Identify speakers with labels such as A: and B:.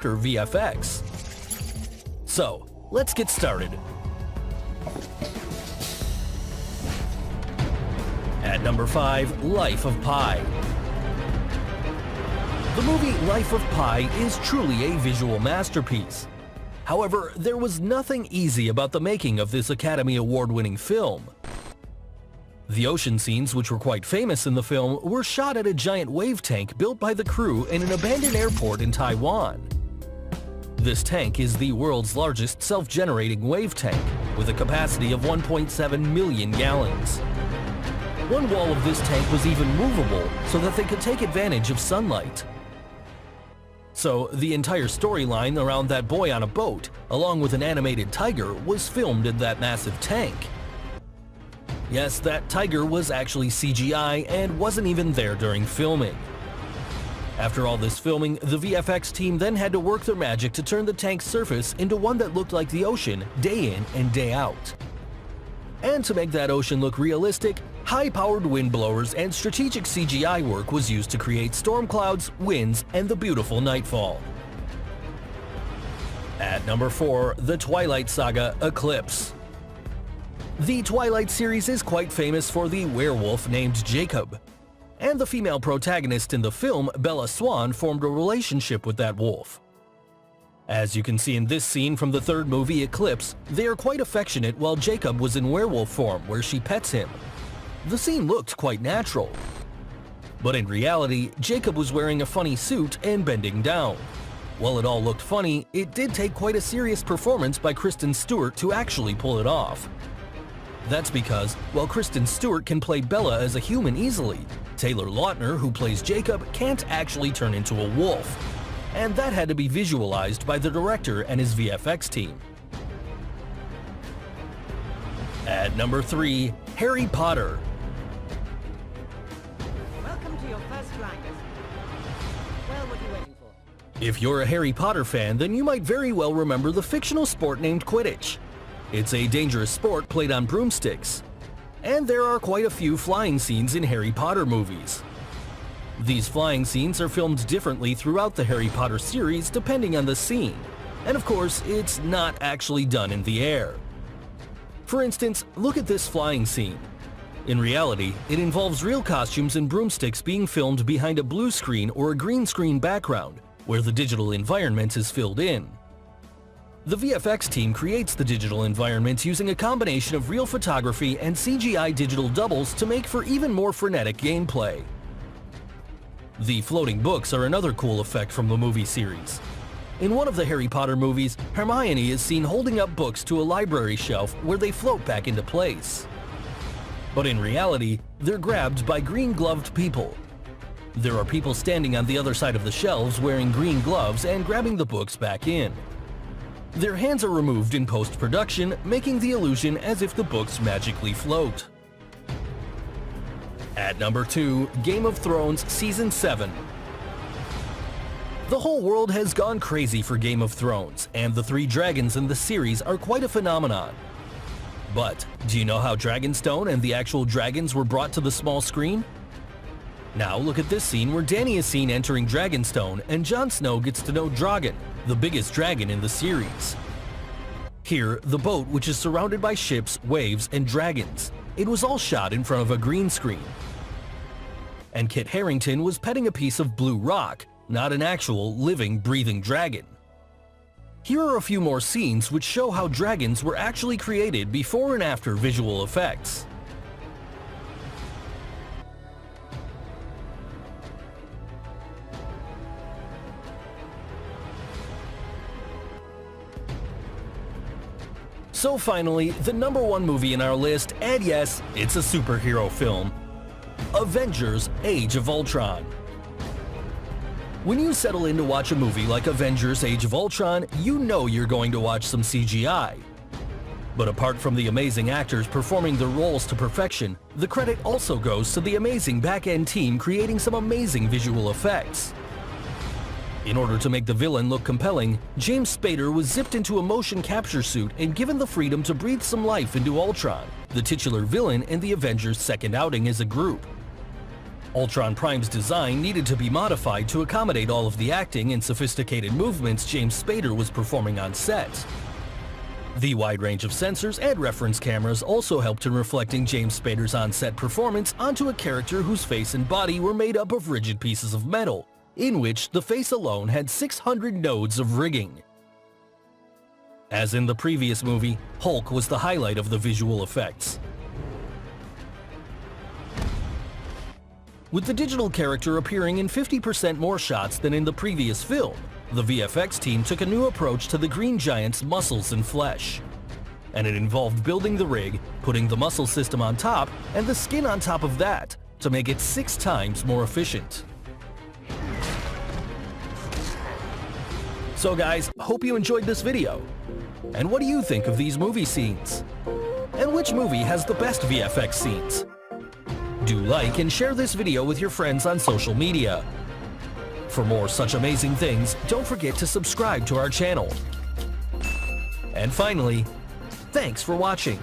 A: or VFX. So, let's get started. At number 5, Life of Pi. The movie Life of Pi is truly a visual masterpiece. However, there was nothing easy about the making of this Academy Award-winning film. The ocean scenes, which were quite famous in the film, were shot at a giant wave tank built by the crew in an abandoned airport in Taiwan. This tank is the world's largest self-generating wave tank, with a capacity of 1.7 million gallons. One wall of this tank was even movable so that they could take advantage of sunlight. So, the entire storyline around that boy on a boat, along with an animated tiger, was filmed in that massive tank. Yes, that tiger was actually CGI and wasn't even there during filming. After all this filming, the VFX team then had to work their magic to turn the tank's surface into one that looked like the ocean day in and day out. And to make that ocean look realistic, high-powered wind blowers and strategic CGI work was used to create storm clouds, winds, and the beautiful nightfall. At number 4, the Twilight Saga Eclipse. The Twilight series is quite famous for the werewolf named Jacob, and the female protagonist in the film, Bella Swan, formed a relationship with that wolf. As you can see in this scene from the third movie, Eclipse, they are quite affectionate while Jacob was in werewolf form, where she pets him. The scene looked quite natural. But in reality, Jacob was wearing a funny suit and bending down. While it all looked funny, it did take quite a serious performance by Kristen Stewart to actually pull it off. That's because, while Kristen Stewart can play Bella as a human easily, Taylor Lautner, who plays Jacob, can't actually turn into a wolf. And that had to be visualized by the director and his VFX team. At number 3, Harry Potter.
B: Welcome to your first flying lesson. Well, what are you waiting for?
A: If you're a Harry Potter fan, then you might very well remember the fictional sport named Quidditch. It's a dangerous sport played on broomsticks. And there are quite a few flying scenes in Harry Potter movies. These flying scenes are filmed differently throughout the Harry Potter series depending on the scene. And of course, it's not actually done in the air. For instance, look at this flying scene. In reality, it involves real costumes and broomsticks being filmed behind a blue screen or a green screen background, where the digital environment is filled in. The VFX team creates the digital environment using a combination of real photography and CGI digital doubles to make for even more frenetic gameplay. The floating books are another cool effect from the movie series. In one of the Harry Potter movies, Hermione is seen holding up books to a library shelf where they float back into place. But in reality, they're grabbed by green-gloved people. There are people standing on the other side of the shelves wearing green gloves and grabbing the books back in. Their hands are removed in post-production, making the illusion as if the books magically float. At number 2, Game of Thrones Season 7. The whole world has gone crazy for Game of Thrones, and the 3 dragons in the series are quite a phenomenon. But, do you know how Dragonstone and the actual dragons were brought to the small screen? Now look at this scene where Dany is seen entering Dragonstone and Jon Snow gets to know Drogon, the biggest dragon in the series. Here, the boat, which is surrounded by ships, waves, and dragons. It was all shot in front of a green screen. And Kit Harington was petting a piece of blue rock, not an actual, living, breathing dragon. Here are a few more scenes which show how dragons were actually created before and after visual effects. So finally, the number 1 movie in our list, and yes, it's a superhero film. Avengers: Age of Ultron. When you settle in to watch a movie like Avengers: Age of Ultron, you know you're going to watch some CGI. But apart from the amazing actors performing their roles to perfection, the credit also goes to the amazing back-end team creating some amazing visual effects. In order to make the villain look compelling, James Spader was zipped into a motion capture suit and given the freedom to breathe some life into Ultron, the titular villain in the Avengers' second outing as a group. Ultron Prime's design needed to be modified to accommodate all of the acting and sophisticated movements James Spader was performing on set. The wide range of sensors and reference cameras also helped in reflecting James Spader's on-set performance onto a character whose face and body were made up of rigid pieces of metal, in which the face alone had 600 nodes of rigging. As in the previous movie, Hulk was the highlight of the visual effects. With the digital character appearing in 50% more shots than in the previous film, the VFX team took a new approach to the Green Giant's muscles and flesh. And it involved building the rig, putting the muscle system on top, and the skin on top of that, to make it 6 times more efficient. So guys, hope you enjoyed this video. And what do you think of these movie scenes? And which movie has the best VFX scenes? Do like and share this video with your friends on social media. For more such amazing things, don't forget to subscribe to our channel. And finally, thanks for watching.